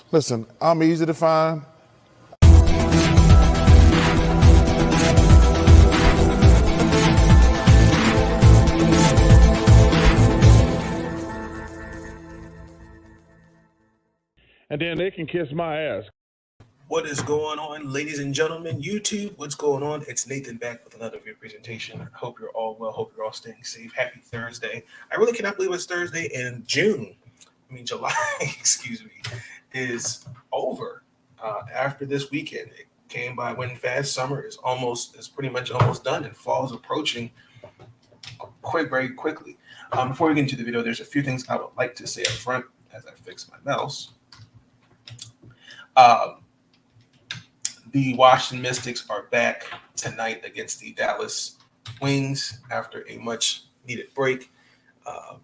Listen, I'm easy to find. And then they can kiss my ass. What is going on, ladies and gentlemen? YouTube, what's going on? It's Nathan back with another video presentation. I hope you're all well. Hope you're all staying safe. Happy Thursday. I really cannot believe it's Thursday and July, excuse me, is over. After this weekend, it came by went fast. Summer is pretty much almost done, and fall is approaching very quickly. Before we get into the video, there's a few things I would like to say up front as I fix my mouse. The Washington Mystics are back tonight against the Dallas Wings after a much-needed break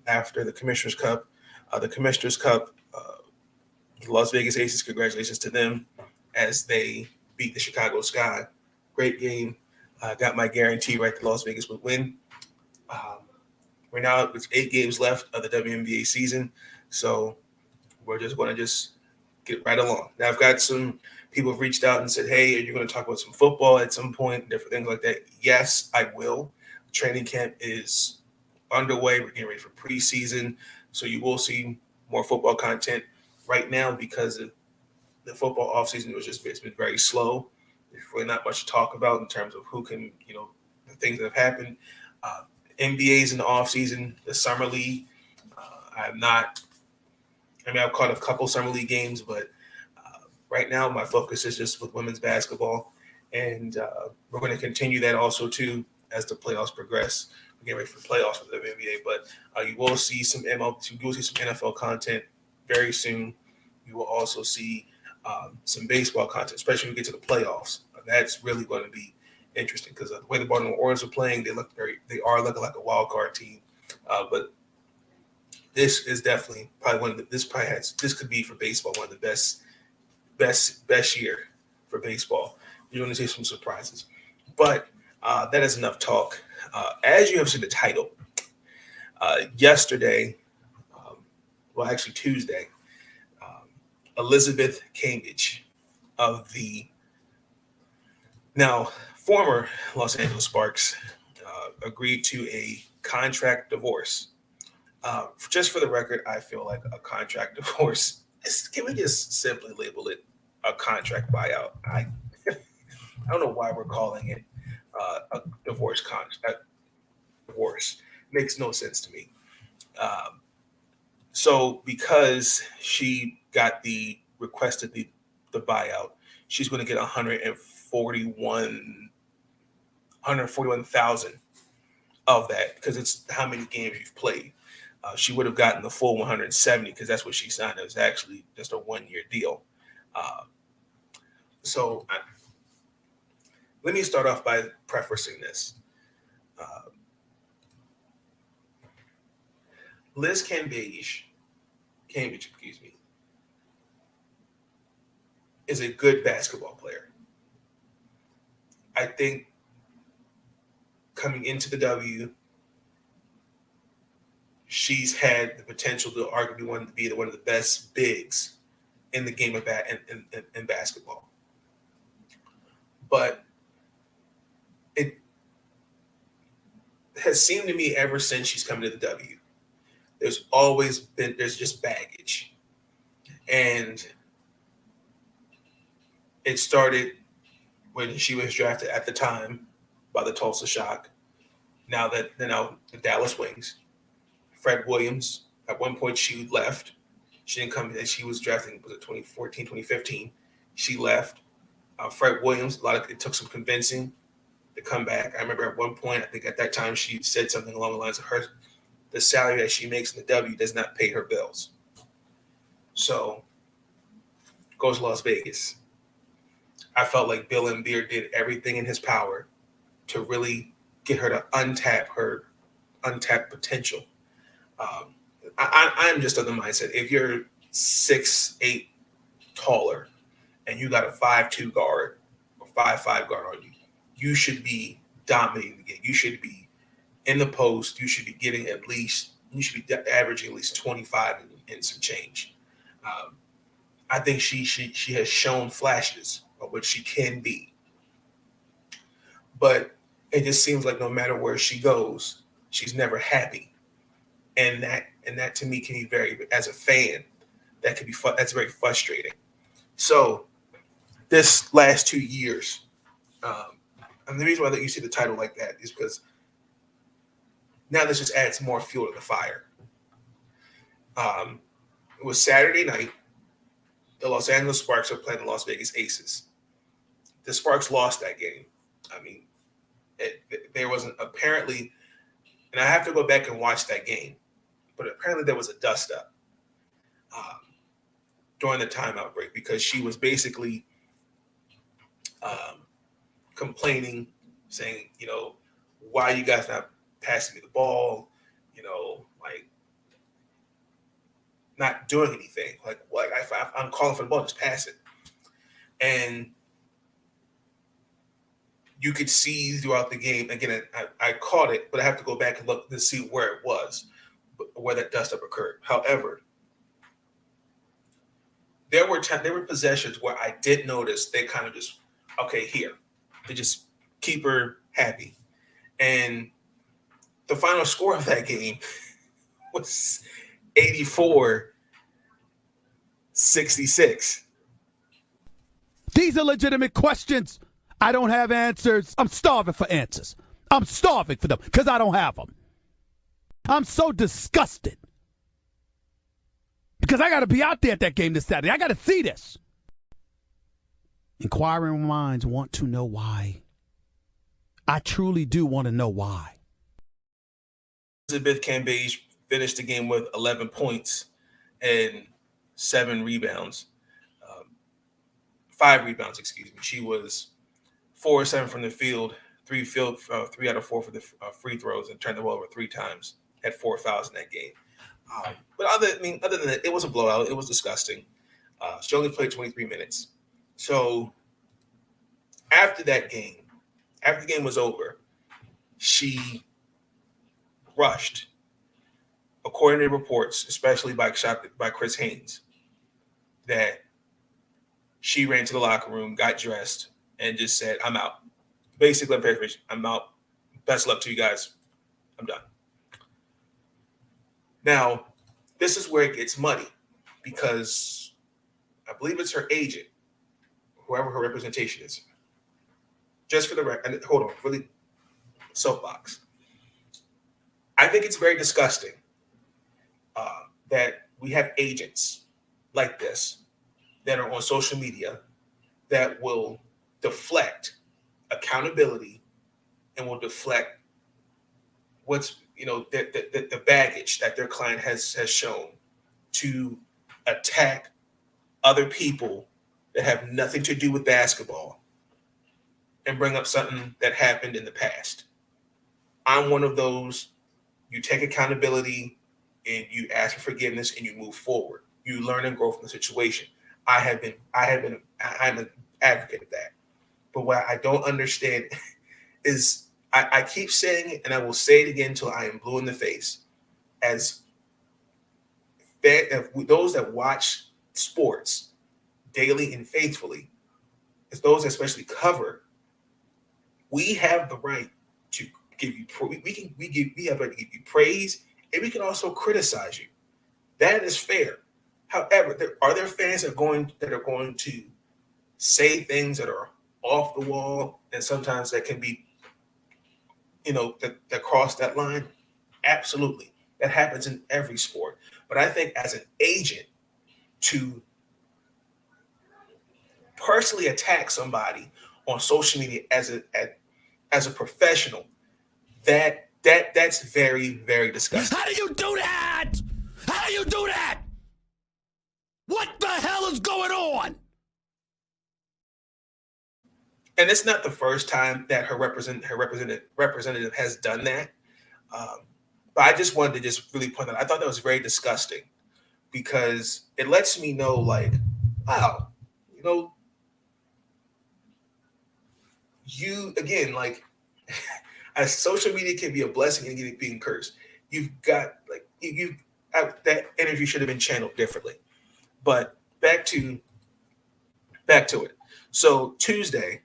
after the Commissioner's Cup. The Las Vegas Aces, congratulations to them as they beat the Chicago Sky. Great game. Got my guarantee right that Las Vegas would win. Right now, it's 8 games left of the WNBA season, so we're just going to get right along. Now, I've got some people have reached out and said, hey, are you going to talk about some football at some point, different things like that? Yes, I will. Training camp is underway. We're getting ready for preseason, so you will see more football content. Right now, because of the football offseason, it's been very slow. There's really not much to talk about in terms of who can, the things that have happened. NBA's in the offseason, the Summer League. I've caught a couple Summer League games, but right now my focus is just with women's basketball. And we're going to continue that also, too, as the playoffs progress. We're getting ready for playoffs for the NBA, but you will see some NFL content very soon. You will also see some baseball content, especially when we get to the playoffs. That's really going to be interesting because the way the Baltimore Orioles are playing, they are looking like a wild card team. But this is definitely probably this could be for baseball one of the best year for baseball. You're going to see some surprises, but that is enough talk. As you have seen the title, yesterday, actually Tuesday, Elizabeth Cambage of the now former Los Angeles Sparks agreed to a contract divorce. Just for the record, I feel like a contract divorce. Can we just simply label it a contract buyout? I don't know why we're calling it a divorce contract. Divorce makes no sense to me. So because she got requested the buyout, she's going to get 141,000 of that because it's how many games you've played. She would have gotten the full 170 because that's what she signed. It was actually just a 1-year deal. So let me start off by prefacing this. Liz Cambage, is a good basketball player. I think coming into the W, she's had the potential to arguably be one of the best bigs in the game of in basketball. But it has seemed to me ever since she's come to the W, there's just baggage. And it started when she was drafted at the time by the Tulsa Shock. Now the Dallas Wings. Fred Williams, at one point she left. She didn't come in. She was drafted, was it 2014, 2015? She left. Fred Williams, it took some convincing to come back. I remember at one point, I think at that time, she said something along the lines of the salary that she makes in the W does not pay her bills. So, goes to Las Vegas. I felt like Bill Embiid did everything in his power to really get her to untap her untapped potential. I'm just of the mindset, if you're 6'8" taller and you got a 5'2" guard or 5'5" guard on you, you should be dominating the game. You should be in the post. You should be averaging at least 25 and some change. I think she has shown flashes of what she can be, but it just seems like no matter where she goes, she's never happy, and that to me can be very, as a fan, that could be that's very frustrating. So this last 2 years, and the reason why that you see the title like that is because now this just adds more fuel to the fire. It was Saturday night. The Los Angeles Sparks are playing the Las Vegas Aces. The Sparks lost that game. I mean, there wasn't apparently, and I have to go back and watch that game, but apparently there was a dust up during the timeout break because she was basically complaining, saying, why are you guys not passing me the ball? Like not doing anything. Like if I'm calling for the ball, just pass it. And you could see throughout the game, again, I caught it, but I have to go back and look to see where it was, where that dust up occurred. However, there were possessions where I did notice they kind of just, okay, here. They just keep her happy. And the final score of that game was 84-66. These are legitimate questions. I don't have answers. I'm starving for answers. I'm starving for them because I don't have them. I'm so disgusted because I got to be out there at that game this Saturday. I got to see this. Inquiring minds want to know why. I truly do want to know why. Elizabeth Cambage finished the game with 11 points and 7 rebounds. 5 rebounds, excuse me. She was 4 or 7 from the field, 3 out of 4 for the free throws, and turned the ball over 3 times. Had 4 fouls in that game. But other than that, it was a blowout. It was disgusting. She only played 23 minutes. So after the game was over, she rushed, according to reports, especially by Chris Haynes, that she ran to the locker room, got dressed, and just said, I'm out. Basically, I'm out. Best of luck to you guys. I'm done. Now, this is where it gets muddy because I believe it's her agent, whoever her representation is. Just for the record, hold on, really soapbox. I think it's very disgusting that we have agents like this that are on social media that will deflect accountability and will deflect what's the baggage that their client has shown to attack other people that have nothing to do with basketball and bring up something that happened in the past. I'm one of those. You take accountability and you ask for forgiveness and you move forward. You learn and grow from the situation. I'm an advocate of that. But what I don't understand is I keep saying it and I will say it again until I am blue in the face. As those that watch sports daily and faithfully, as those that especially cover, we have the right to give you we have the right to give you praise, and we can also criticize you. That is fair. However, are there fans that are going to say things that are off the wall, and sometimes that can be, that cross that line? Absolutely. That happens in every sport. But I think as an agent, to personally attack somebody on social media as a professional, that's very, very disgusting. How do you do that? How do you do that? What the hell is going on? And it's not the first time that her representative has done that. But I just wanted to just really point out, I thought that was very disgusting because it lets me know, like, wow, you, again, like, as social media can be a blessing and can be cursed, you've got, like, that energy should have been channeled differently. But back to it. So Tuesday,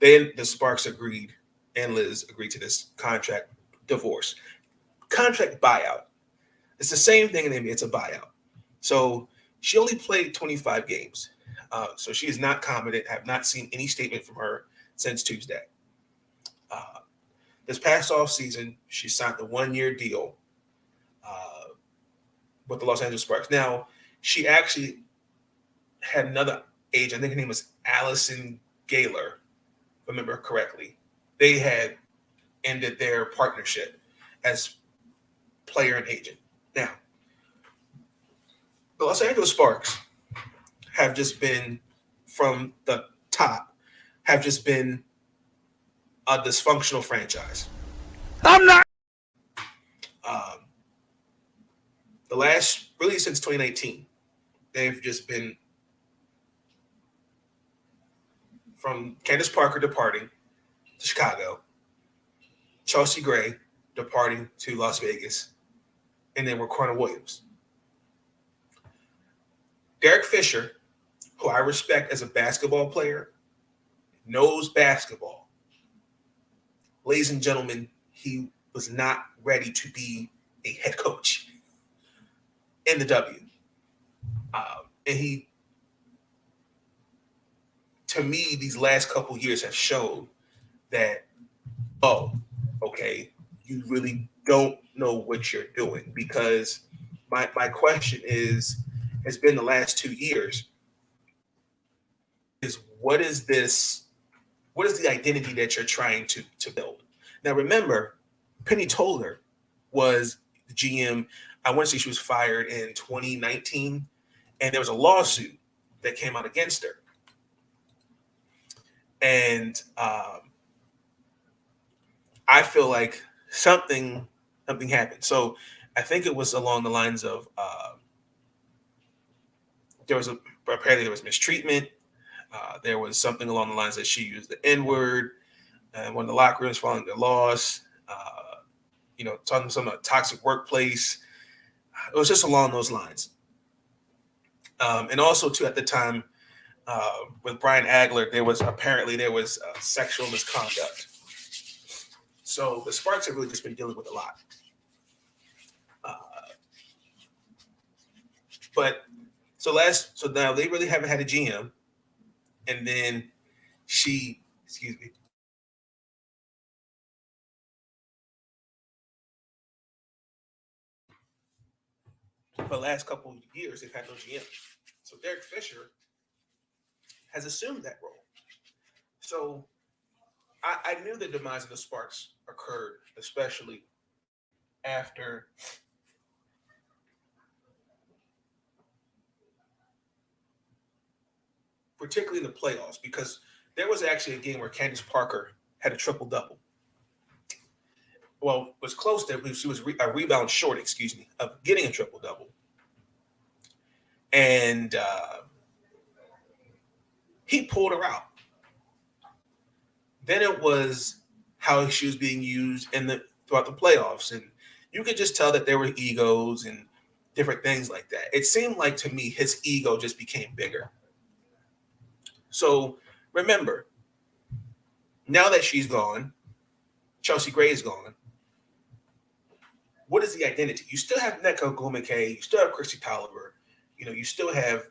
the Sparks agreed and Liz agreed to this contract buyout. It's the same thing in the NBA. It's a buyout. So she only played 25 games. So she is not competent. Have not seen any statement from her since Tuesday. This past offseason, she signed the 1-year deal with the Los Angeles Sparks. Now, she actually had another agent. I think her name was Allison Gaylor, if I remember correctly. They had ended their partnership as player and agent. Now, the Los Angeles Sparks have just been, from the top, have just been a dysfunctional franchise. I'm not. The last, really since 2019, they've just been, from Candace Parker departing to Chicago, Chelsea Gray departing to Las Vegas, and then Raquan Williams. Derek Fisher, who I respect as a basketball player, knows basketball. Ladies and gentlemen, he was not ready to be a head coach in the W. And he, to me, these last couple of years have shown that, oh, okay, you really don't know what you're doing. Because my question has been the last 2 years, is what is this? What is the identity that you're trying to build? Now, remember, Penny Toller was the GM. I want to say she was fired in 2019, and there was a lawsuit that came out against her. And I feel like something happened. So I think it was along the lines of apparently there was mistreatment. There was something along the lines that she used the N-word and one of the locker rooms following their loss. Talking some toxic workplace. It was just along those lines. And also, too, at the time, with Brian Agler, there was sexual misconduct. So the Sparks have really just been dealing with a lot. So now they really haven't had a GM. And then for the last couple of years, they've had no GM. So Derek Fisher has assumed that role. So I knew the demise of the Sparks occurred, especially after particularly in the playoffs, because there was actually a game where Candace Parker had a triple-double. Well, it was close to it. She was a rebound short, of getting a triple-double. And he pulled her out. Then it was how she was being used throughout the playoffs. And you could just tell that there were egos and different things like that. It seemed like, to me, his ego just became bigger. So remember, now that she's gone, Chelsea Gray is gone, what is the identity? You still have Nneka Ogwumike, you still have Christy Tolliver, you still have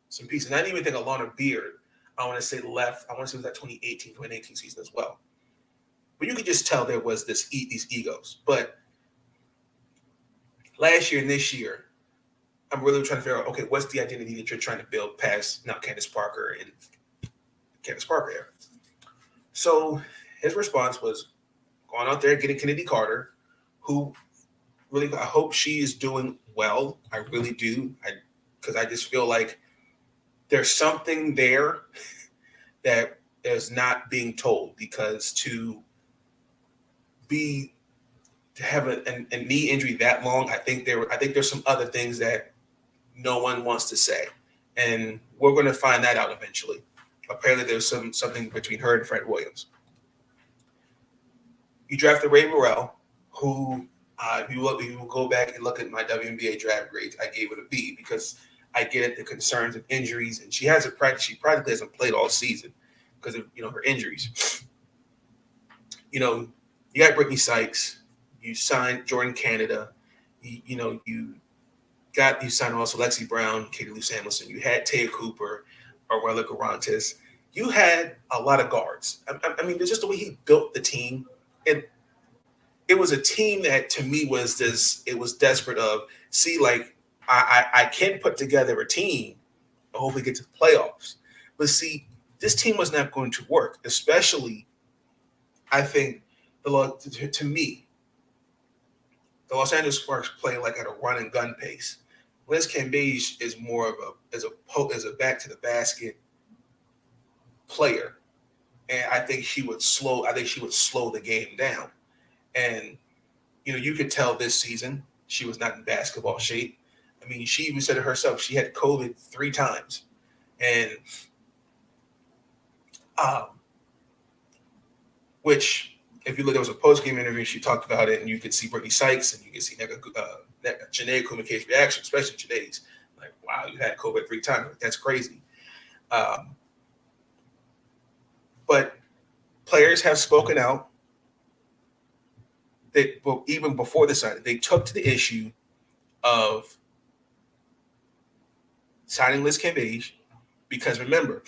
some pieces. And I didn't even think Alana Beard, I want to say left. I want to say it was that 2018 season as well. But you could just tell there was these egos. But last year and this year, I'm really trying to figure out, okay, what's the identity that you're trying to build past now Candace Parker and Candace Parker era? So his response was going out there, getting Kennedy Carter, who really, I hope she is doing well. I really do. Because I just feel like there's something there that is not being told, because to have a knee injury that long, I think there's some other things that no one wants to say, and we're going to find that out eventually. Apparently, there's something between her and Fred Williams. You drafted Ray Burrell, who, if you will go back and look at my WNBA draft grades, I gave it a B, because I get the concerns of injuries, and she practically hasn't played all season because of her injuries. You got Brittany Sykes, you signed Jordan Canada, you signed also Lexi Brown, Katie Lou Samuelson, you had Taya Cooper, Aurela Garantes. You had a lot of guards. I mean, there's just the way he built the team. And it was a team that, to me, was desperate of, I can put together a team and hopefully get to the playoffs. But see, this team was not going to work, especially, I think, to me, the Los Angeles Sparks play like at a run and gun pace. Liz Cambage is more of a back to the basket player, and I think she would slow the game down. And you could tell this season she was not in basketball shape. I mean, she even said it herself. She had COVID 3 times, and which, if you look, there was a post-game interview. She talked about it, and you could see Brittany Sykes, and you could see Janae Kumike's reaction, especially Janae's. Like, wow, you had COVID 3 times. That's crazy. But players have spoken out. Even before the signing, they took to the issue of signing Liz Cambage, because remember,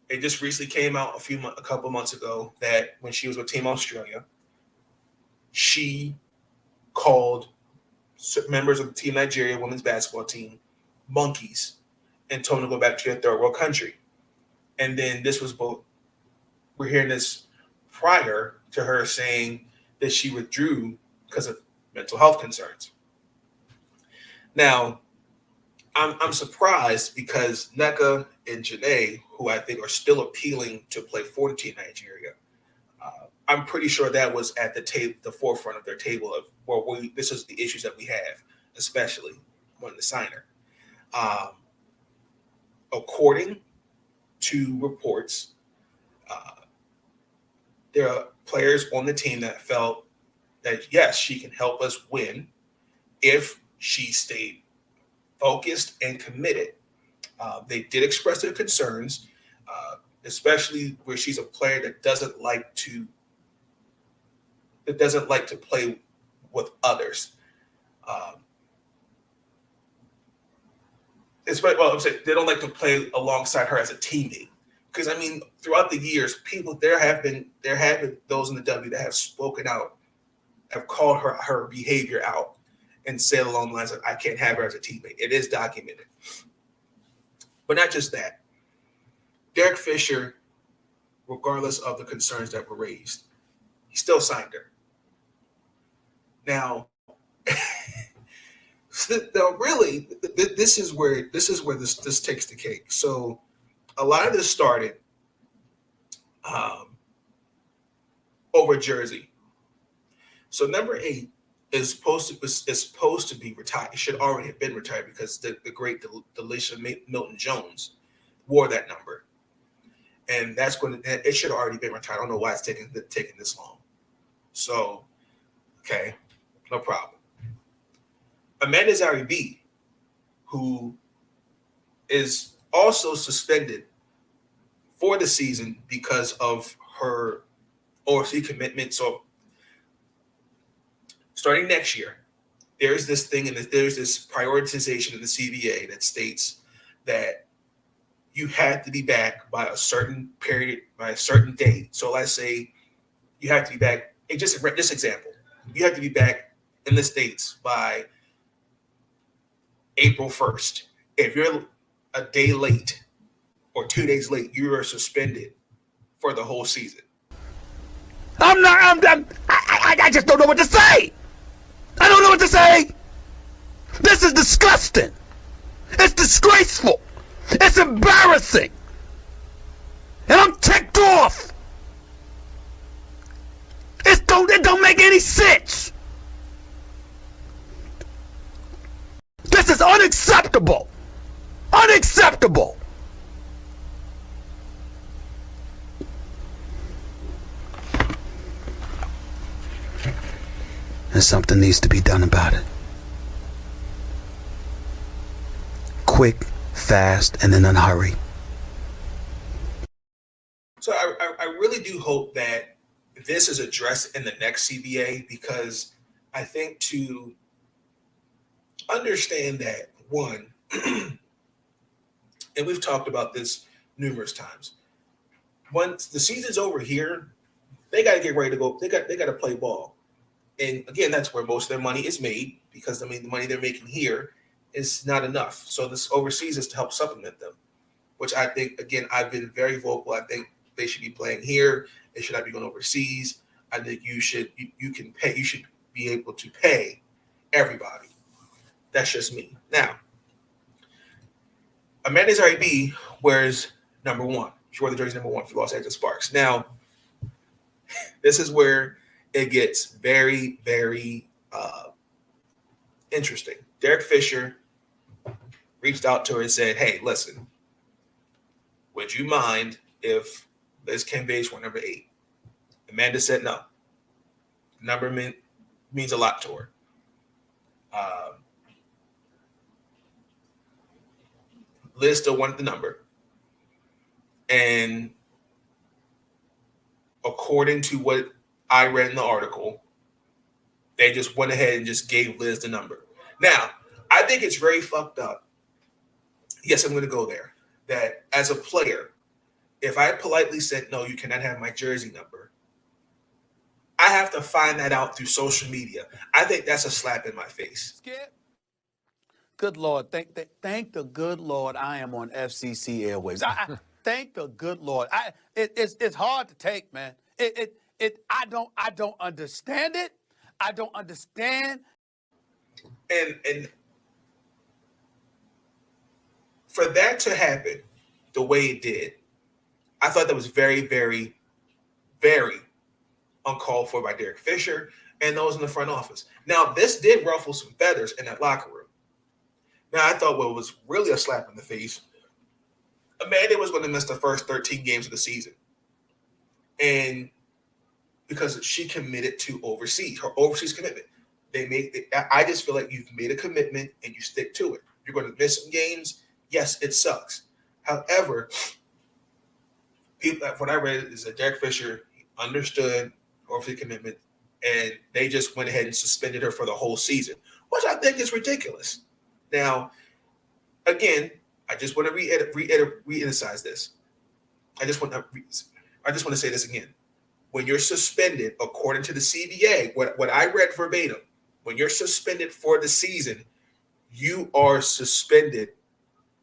it just recently came out a couple months ago that when she was with Team Australia, she called members of the Team Nigeria women's basketball team monkeys and told them to go back to their third world country. And then we're hearing this prior to her saying that she withdrew because of mental health concerns. Now, I'm surprised because Nneka and Janae, who I think are still appealing to play for the Team Nigeria, I'm pretty sure that was at the forefront of their table of, this is the issues that we have, especially when the signer. According to reports, there are players on the team that felt that, yes, she can help us win if she stayed focused and committed. They did express their concerns, especially where she's a player that doesn't like to play with others. I'm saying they don't like to play alongside her as a teammate. Because I mean, throughout the years, there have been those in the W that have spoken out, have called her behavior out, and said along the lines of, I can't have her as a teammate. It is documented. But not just that. Derek Fisher, regardless of the concerns that were raised, he still signed her. Now, really, this is where this takes the cake. So a lot of this started over Jersey. So number 8 is supposed to be retired. It should already have been retired because the great Delisha Milton-Jones wore that number, and it should have already been retired. I don't know why it's taking this long. So, okay, no problem. Amanda Zaribi, who is also suspended for the season because of her ORC commitment. So starting next year, there's this thing, and there's this prioritization in the CBA that states that you have to be back by a certain period, by a certain date. So let's say you have to be back. Just this example, you have to be back in the States by April 1st. If you're a day late or 2 days late, you are suspended for the whole season. I just don't know what to say. I don't know what to say. This is disgusting. It's disgraceful. It's embarrassing. And I'm ticked off. It don't make any sense. This is unacceptable. Unacceptable. And something needs to be done about it. quick, fast, and in a hurry. So I really do hope that this is addressed in the next CBA, because I think to understand that, one, and we've talked about this numerous times, once the season's over here, they got to get ready to go. They got to play ball. And again, that's where most of their money is made, because the money they're making here is not enough. So this overseas is to help supplement them, which I think, again, I've been very vocal. I think they should be playing here. They should not be going overseas. I think you should be able to pay everybody. That's just me. Now, Amanda Zaribi wears number 1. She wore the jersey number 1 for Los Angeles Sparks. Now, this is where it gets very, very interesting. Derek Fisher reached out to her and said, hey, listen, would you mind if Liz Cambage wore number 8? Amanda said no. The number means a lot to her. Liz still wanted the number. And according to what I read in the article, they just went ahead and just gave Liz the number. Now, I think it's very fucked up. Yes, I'm going to go there. That as a player, if I politely said, no, you cannot have my jersey number, I have to find that out through social media. I think that's a slap in my face. Skip. Good Lord, thank the good Lord I am on FCC Airwaves. I thank the good Lord. It's hard to take, man. I don't understand it. I don't understand. And for that to happen the way it did, I thought that was very, very, very uncalled for by Derek Fisher and those in the front office. Now, this did ruffle some feathers in that locker room. Now, I thought what was really a slap in the face, Amanda was going to miss the first 13 games of the season. And because she committed to her overseas commitment. I just feel like you've made a commitment and you stick to it. You're going to miss some games. Yes, it sucks. However, what I read is that Derek Fisher understood overseas commitment, and they just went ahead and suspended her for the whole season, which I think is ridiculous. Now, again, I just want to re-emphasize this. I just want to say this again. When you're suspended, according to the CBA, what I read verbatim, when you're suspended for the season, you are suspended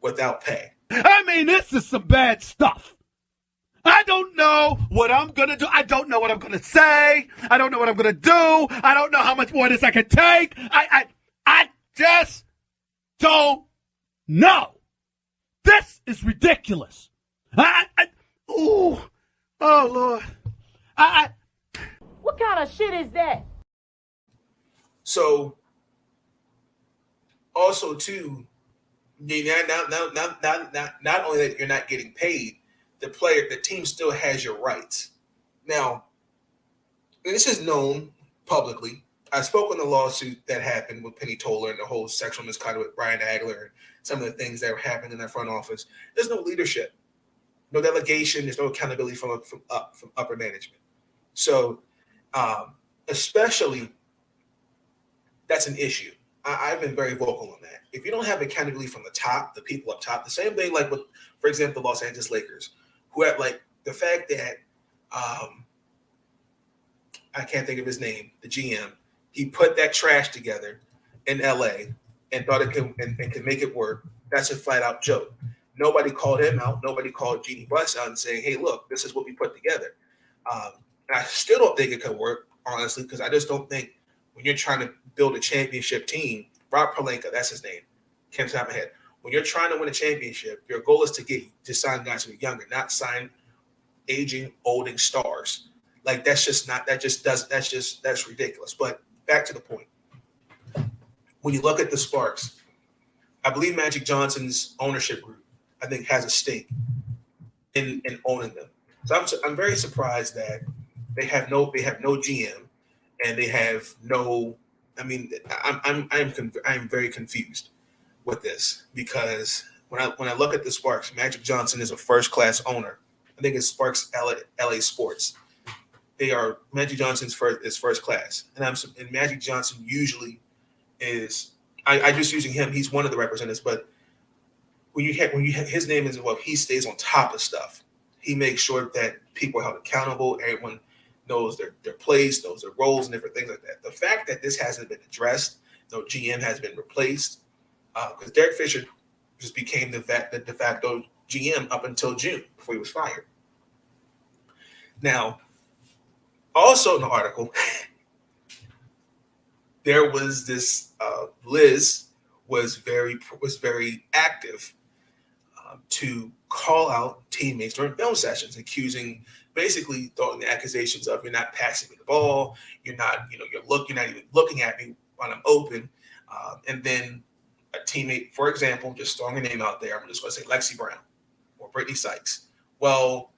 without pay. I mean, this is some bad stuff. I don't know what I'm going to do. I don't know what I'm going to say. I don't know what I'm going to do. I don't know how much more of this I can take. I just don't know. This is ridiculous. Oh, Lord. What kind of shit is that? So, also too, not only that you're not getting paid, the team still has your rights. Now, this is known publicly. I spoke on the lawsuit that happened with Penny Toller and the whole sexual misconduct with Brian Agler and some of the things that were happening in that front office. There's no leadership, no delegation. There's no accountability from upper management. So, especially, that's an issue. I've been very vocal on that. If you don't have accountability from the top, the people up top, the same thing like with, for example, the Los Angeles Lakers, who had like the fact that I can't think of his name, the GM, he put that trash together in LA and thought it could and could make it work. That's a flat out joke. Nobody called him out. Nobody called Jeannie Buss out and saying, hey, look, this is what we put together. I still don't think it could work, honestly, because I just don't think when you're trying to build a championship team, Rob Pelinka, that's his name, can't top of my head. When you're trying to win a championship, your goal is to sign guys who are younger, not sign aging, olding stars. Like that's ridiculous. But back to the point. When you look at the Sparks, I believe Magic Johnson's ownership group, I think, has a stake in owning them. So I'm very surprised that they have no GM and they have no. I mean, I'm very confused. with this because when I look at the Sparks, Magic Johnson is a first-class owner. I think it's Sparks LA Sports. They are Magic Johnson's first class, and Magic Johnson usually is. I just using him. He's one of the representatives, but when you have his name is involved, he stays on top of stuff. He makes sure that people are held accountable. Everyone knows their place, knows their roles, and different things like that. The fact that this hasn't been addressed, no GM has been replaced, because Derek Fisher just became the de facto GM up until June before he was fired. Now, also in the article, there was this Liz was very active to call out teammates during film sessions, basically throwing the accusations of you're not passing me the ball, you're not even looking at me when I'm open, and then a teammate, for example, just throwing a name out there, I'm just going to say Lexi Brown or Brittany Sykes. Well,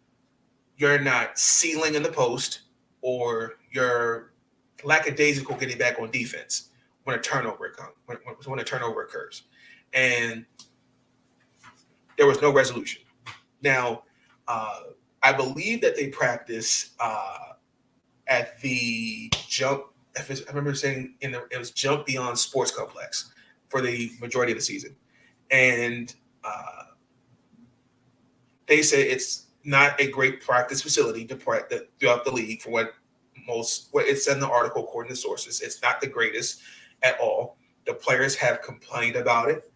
you're not sealing in the post, or you're lackadaisical getting back on defense when a turnover occurs, and there was no resolution. Now, I believe that they practice at the Jump. I remember saying it was Jump Beyond Sports Complex for the majority of the season, and they say it's not a great practice facility throughout the league for what it said in the article, according to sources. It's not the greatest at all. The players have complained about it,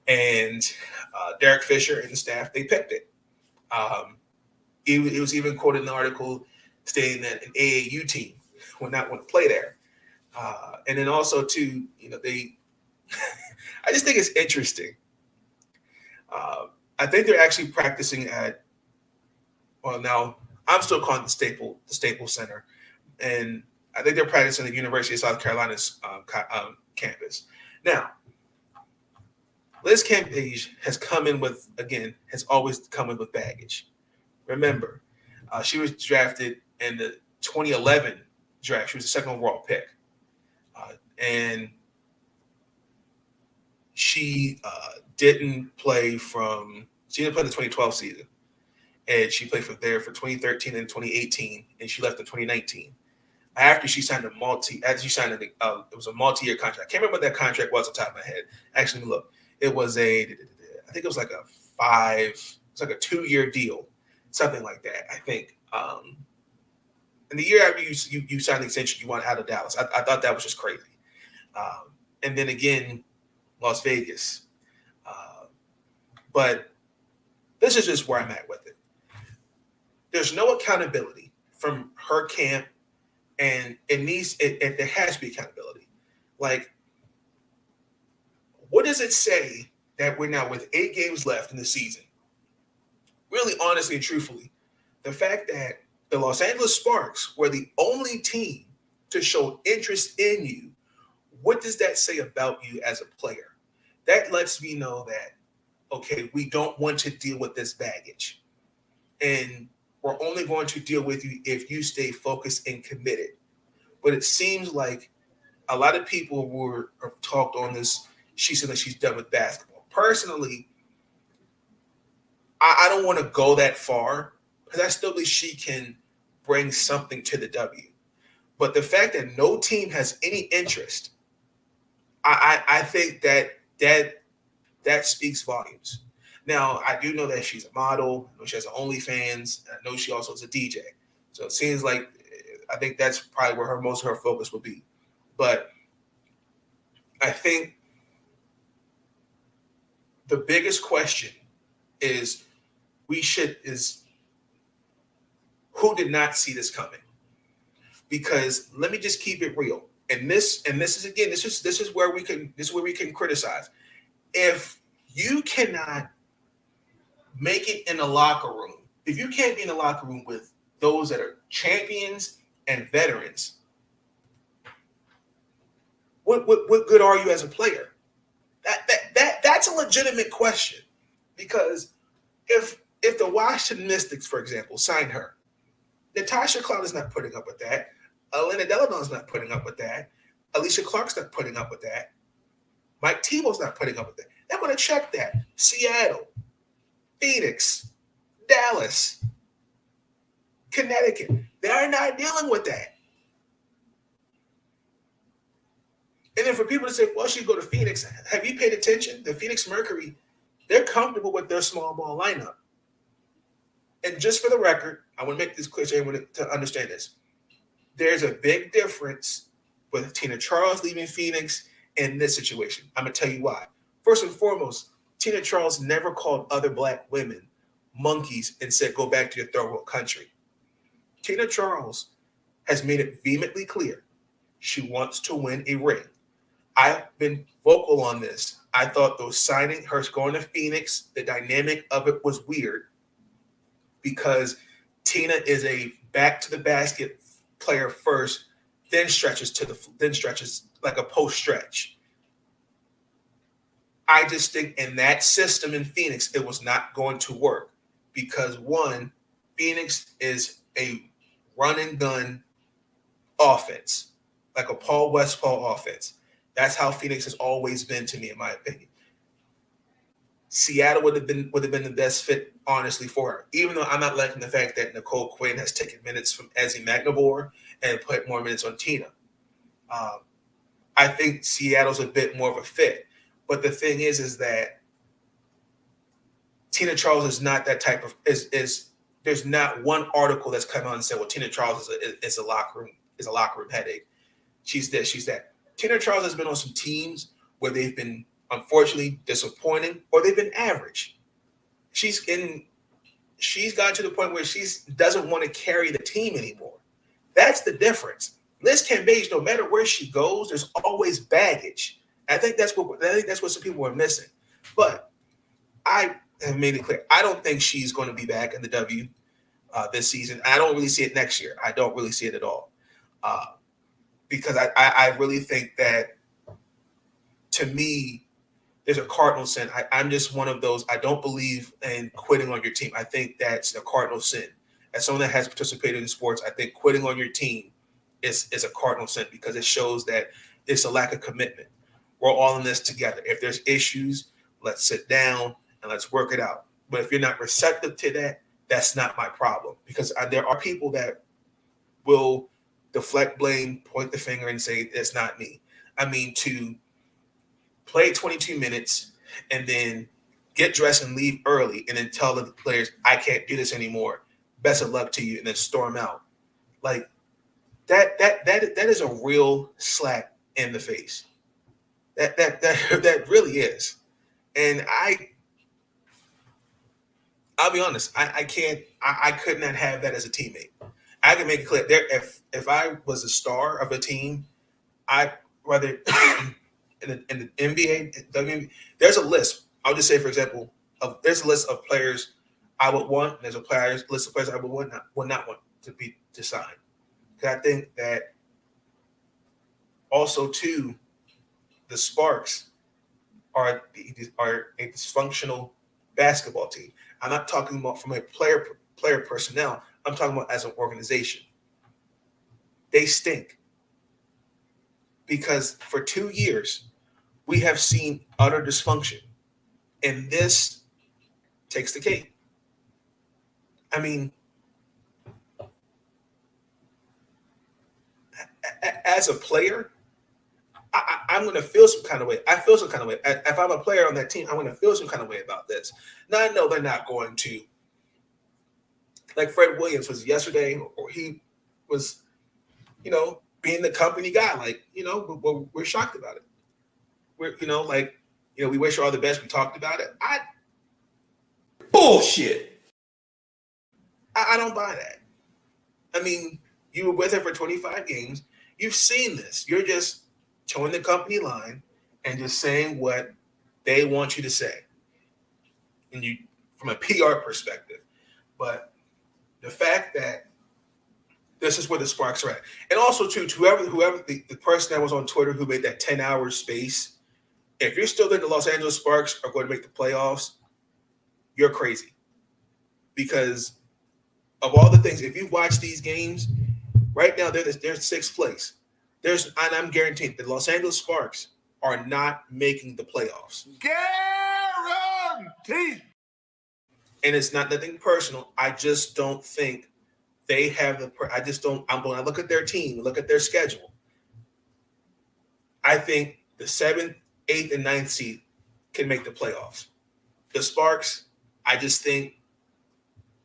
and Derek Fisher and the staff, they picked it. It was even quoted in the article stating that an AAU team would not want to play there. And then also too, I just think it's interesting. I think they're actually practicing now I'm still calling it the Staples Center, and I think they're practicing at the University of South Carolina's campus. Now, Liz Cambage has always come in with baggage. Remember, she was drafted in the 2011 draft. She was the second overall pick, and she didn't play in the 2012 season, and she played for 2013 and 2018, and she left in 2019. After she signed it was a multi-year contract. I can't remember what that contract was off the top of my head. Actually, look, it was I think it was like a 2-year deal, something like that, I think. And the year after you signed the extension, you want out of Dallas. I thought that was just crazy. And then again, Las Vegas. But this is just where I'm at with it. There's no accountability from her camp, and there has to be accountability. Like, what does it say that we're now with 8 games left in the season? Really, honestly and truthfully, the fact that the Los Angeles Sparks were the only team to show interest in you, what does that say about you as a player? That lets me know that, okay, we don't want to deal with this baggage. And we're only going to deal with you if you stay focused and committed. But it seems like a lot of people have talked on this. She said that she's done with basketball. Personally, I don't want to go that far because I still believe she can bring something to the W. But the fact that no team has any interest, I think that speaks volumes. Now, I do know that she's a model. I know she has an OnlyFans. And I know she also is a DJ. So it seems like I think that's probably where most of her focus will be. But I think the biggest question is who did not see this coming? Because let me just keep it real. And this is where we can criticize. If you cannot make it in the locker room, if you can't be in the locker room with those that are champions and veterans, what good are you as a player? That's a legitimate question. Because if the Washington Mystics, for example, sign her, Natasha Cloud is not putting up with that. Elena Deladon's not putting up with that. Alicia Clark's not putting up with that. Mike Tebow's not putting up with that. They're going to check that. Seattle, Phoenix, Dallas, Connecticut. They're not dealing with that. And then for people to say, well, she go to Phoenix, have you paid attention? The Phoenix Mercury, they're comfortable with their small ball lineup. And just for the record, I want to make this clear so everyone to understand this. There's a big difference with Tina Charles leaving Phoenix in this situation. I'm going to tell you why. First and foremost, Tina Charles never called other black women monkeys and said, go back to your third world country. Tina Charles has made it vehemently clear she wants to win a ring. I've been vocal on this. I thought those signing, her going to Phoenix, the dynamic of it was weird because Tina is a back to the basket player first, then stretches like a post stretch. I just think in that system in Phoenix, it was not going to work because one, Phoenix is a run and gun offense, like a Paul Westphal offense. That's how Phoenix has always been to me, in my opinion. Seattle would have been the best fit, honestly, for her. Even though I'm not liking the fact that Nicole Quinn has taken minutes from Ezzie Magnabor and put more minutes on Tina. I think Seattle's a bit more of a fit. But the thing is that Tina Charles is not that type of there's not one article that's come out and said, well, Tina Charles is a locker room headache. She's this, she's that. Tina Charles has been on some teams where they've been unfortunately disappointing or they've been average. She's gotten to the point where she doesn't want to carry the team anymore. That's the difference. Liz Cambage, no matter where she goes, there's always baggage. I think that's what some people are missing. But I have made it clear. I don't think she's going to be back in the W this season. I don't really see it next year. I don't really see it at all. Because I really think that, to me, there's a cardinal sin. I'm just one of those. I don't believe in quitting on your team. I think that's a cardinal sin. As someone that has participated in sports, I think quitting on your team is a cardinal sin because it shows that it's a lack of commitment. We're all in this together. If there's issues, let's sit down and let's work it out. But if you're not receptive to that, that's not my problem because there are people that will deflect blame, point the finger, and say, it's not me. I mean, to play 22 minutes and then get dressed and leave early and then tell the players, I can't do this anymore. Best of luck to you, and then storm out. Like, that is a real slap in the face. That really is. And I'll be honest, I could not have that as a teammate. I can make it clear there. If I was a star of a team, I rather in the NBA, WNBA, there's a list. I'll just say, for example, there's a list of players I would want. And there's a list of players I would not want to sign. Because I think that also too, the Sparks are a dysfunctional basketball team. I'm not talking about from a player personnel. I'm talking about as an organization. They stink. Because for 2 years, we have seen utter dysfunction. And this takes the cake. I mean, as a player, I'm going to feel some kind of way. I feel some kind of way. If I'm a player on that team, I'm going to feel some kind of way about this. Now, I know they're not going to, like Fred Williams was yesterday, or he was, being the company guy. Like, we're shocked about it. We wish her all the best. We talked about it. Bullshit. I don't buy that. I mean, you were with her for 25 games. You've seen this. You're just towing the company line and just saying what they want you to say. And you, from a PR perspective. But the fact that this is where the Sparks are at. And also, too, to whoever the person that was on Twitter who made that 10-hour space, if you're still think the Los Angeles Sparks are going to make the playoffs, you're crazy. Because of all the things, if you watch these games, right now they're sixth place. And I'm guaranteed the Los Angeles Sparks are not making the playoffs. Yeah! team. And it's not nothing personal. I just don't think they have the. I just don't. I'm going to look at their team, look at their schedule. I think the 7th, 8th, and 9th seed can make the playoffs. The Sparks, I just think,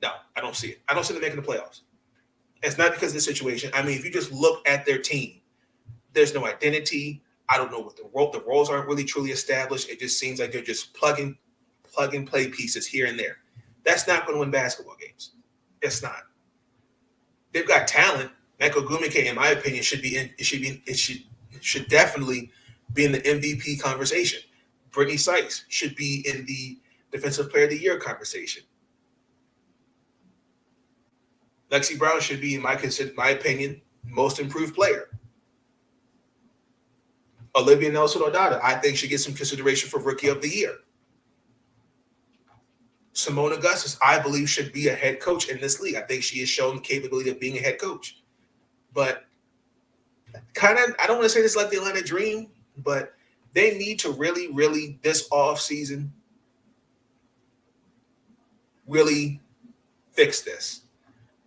no, I don't see it. I don't see them making the playoffs. It's not because of the situation. I mean, if you just look at their team, there's no identity. I don't know what the roles aren't really truly established. It just seems like they're just plug and play pieces here and there. That's not going to win basketball games. It's not. They've got talent. Michael Gumike, in my opinion, should definitely be in the MVP conversation. Brittany Sykes should be in the Defensive Player of the Year conversation. Lexi Brown should be, in my opinion, most improved player. Olivia Nelson-Odada, I think, should get some consideration for Rookie of the Year. Simone Augustus, I believe, should be a head coach in this league. I think she has shown the capability of being a head coach. But kind of, I don't want to say this like the Atlanta Dream, but they need to really, really, this offseason, really fix this.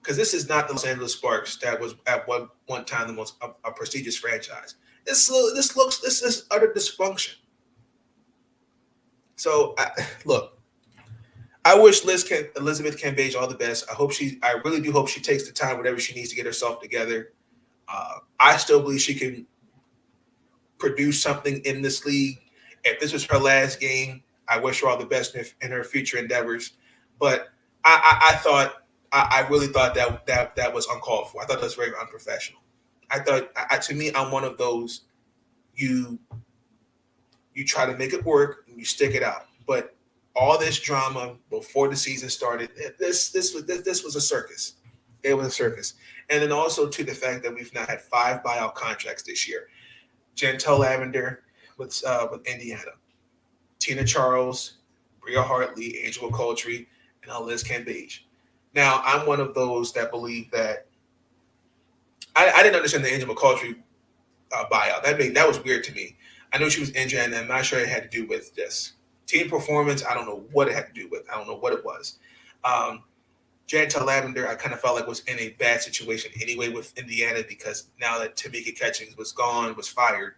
Because this is not the Los Angeles Sparks that was at one time the most a prestigious franchise. This is utter dysfunction. So, look, I wish Elizabeth Cambage all the best. I really do hope she takes the time, whatever she needs to get herself together. I still believe she can produce something in this league. If this was her last game, I wish her all the best in her future endeavors. But I really thought that was uncalled for. I thought that was very unprofessional. I thought, to me, I'm one of those, you try to make it work and you stick it out. But all this drama before the season started, this was a circus. It was a circus. And then also to the fact that we've now had 5 buyout contracts this year. Chantel Lavender with Indiana, Tina Charles, Bria Hartley, Angela Coultry, and Liz Cambage. Now, I'm one of those that believe that I didn't understand the Angela McCaultry buyout. That was weird to me. I know she was injured, and I'm not sure it had to do with this team performance. I don't know what it had to do with. I don't know what it was. Chantel Lavender, I kind of felt like was in a bad situation anyway with Indiana because now that Tamika Catchings was fired,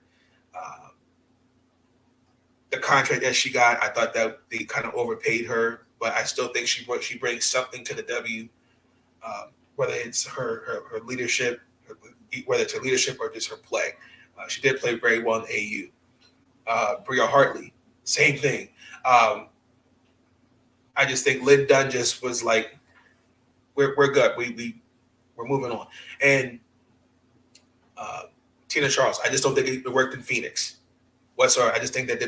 the contract that she got, I thought that they kind of overpaid her, but I still think she brings something to the W, whether it's her leadership, whether it's her leadership or just her play. She did play very well in AU. Bria Hartley, same thing. I just think Lynn Dunn just was like, we're good. We're moving on. And Tina Charles, I just don't think it worked in Phoenix whatsoever. I just think that the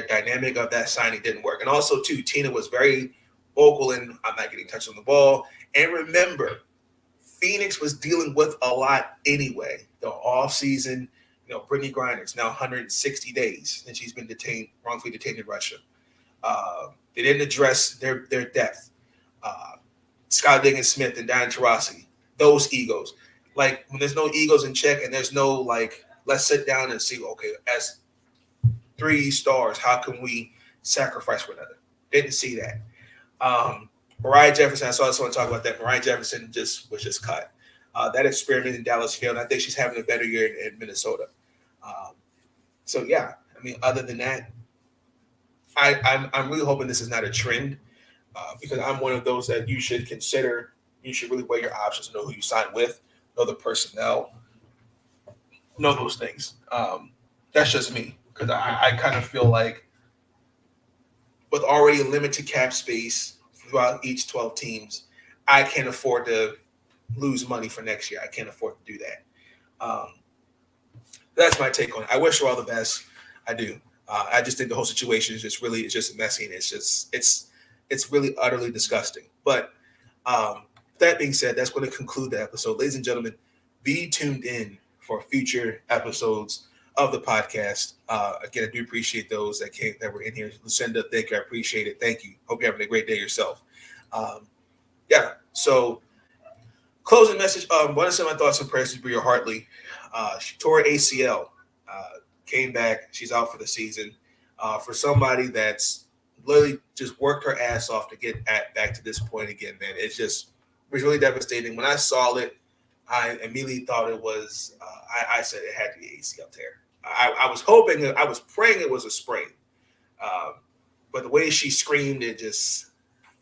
dynamic of that signing didn't work. And also, too, Tina was very vocal in I'm not getting touched on the ball. And remember, Phoenix was dealing with a lot anyway. The offseason, Brittany Griner's now 160 days and she's been wrongfully detained in Russia. They didn't address their depth. Scott Diggins-Smith and Diane Taurasi, those egos. Like, when there's no egos in check and there's no, like, let's sit down and see, okay, as 3 stars, how can we sacrifice one another? Didn't see that. Mariah Jefferson, I saw someone talk about that. Mariah Jefferson was just cut. That experiment in Dallas failed. I think she's having a better year in Minnesota. So, yeah, I mean, other than that, I'm really hoping this is not a trend because I'm one of those that you should really weigh your options, know who you sign with, know the personnel, know those things. That's just me because I kind of feel like with already limited cap space throughout each 12 teams, I can't afford to lose money for next year. I can't afford to do that. That's my take on it. I wish her all the best. I do. I just think the whole situation is just messy and it's really utterly disgusting. But that being said, that's going to conclude the episode. Ladies and gentlemen, be tuned in for future episodes of the podcast. Again, I do appreciate those that were in here. Lucinda, thank you. I appreciate it. Thank you. Hope you're having a great day yourself. So closing message. Want to send my thoughts and prayers to Bria Hartley. She tore her ACL, came back. She's out for the season. For somebody that's literally just worked her ass off to get back to this point again, man. It was really devastating. When I saw it, I immediately thought it was, I said it had to be ACL tear. I was praying it was a sprain. But the way she screamed, it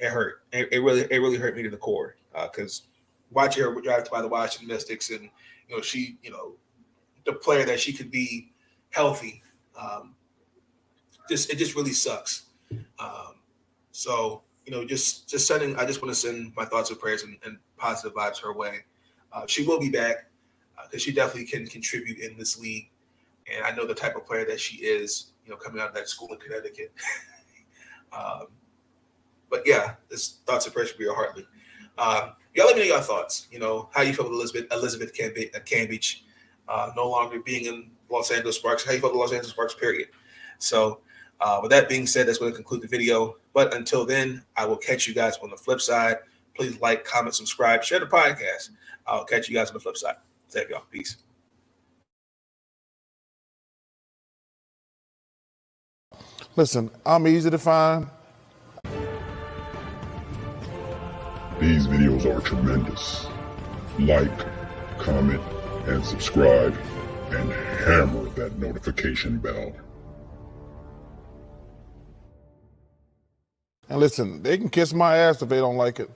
hurt. It really hurt me to the core. Because watching her drive by the Washington Mystics, and she, the player that she could be healthy, it just really sucks. So just sending. I just want to send my thoughts and prayers and positive vibes her way. She will be back because she definitely can contribute in this league, and I know the type of player that she is. Coming out of that school in Connecticut. But yeah, this thoughts and prayers for your Hartley. Y'all let me know your thoughts. How you feel with Elizabeth Cambage no longer being in Los Angeles Sparks. How you feel with the Los Angeles Sparks, period. So with that being said, that's going to conclude the video. But until then, I will catch you guys on the flip side. Please like, comment, subscribe, share the podcast. I'll catch you guys on the flip side. Thank y'all. Peace. Listen, I'm easy to find. These videos are tremendous. Like, comment, and subscribe, and hammer that notification bell. And listen, they can kiss my ass if they don't like it.